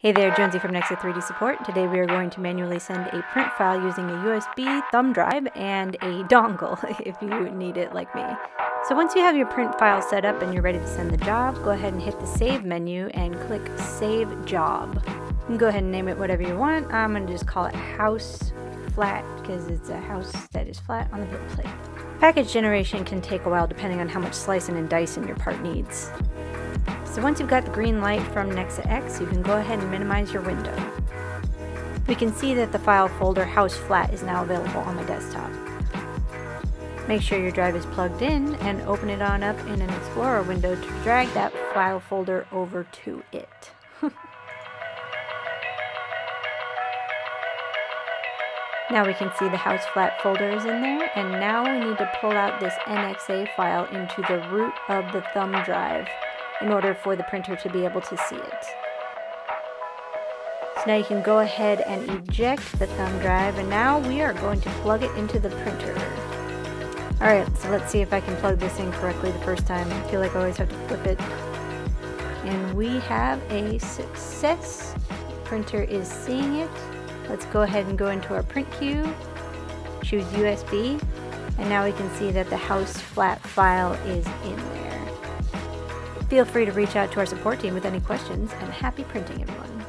Hey there, Jonesy from NexaX 3D Support. Today we are going to manually send a print file using a USB thumb drive and a dongle if you need it like me. So once you have your print file set up and you're ready to send the job, go ahead and hit the Save menu and click Save Job. You can go ahead and name it whatever you want. I'm going to just call it House Flat because it's a house that is flat on the build plate. Package generation can take a while depending on how much slicing and dicing your part needs. So once you've got the green light from NexaX, you can go ahead and minimize your window. We can see that the file folder House Flat is now available on my desktop. Make sure your drive is plugged in and open it on up in an Explorer window to drag that file folder over to it. Now we can see the House Flat folder is in there, and now we need to pull out this NXA file into the root of the thumb drive in order for the printer to be able to see it. So now you can go ahead and eject the thumb drive, and now we are going to plug it into the printer. Alright, so let's see if I can plug this in correctly the first time. I feel like I always have to flip it. And we have a success. The printer is seeing it. Let's go ahead and go into our print queue, choose USB, and now we can see that the House Flat file is in there. Feel free to reach out to our support team with any questions, and happy printing, everyone.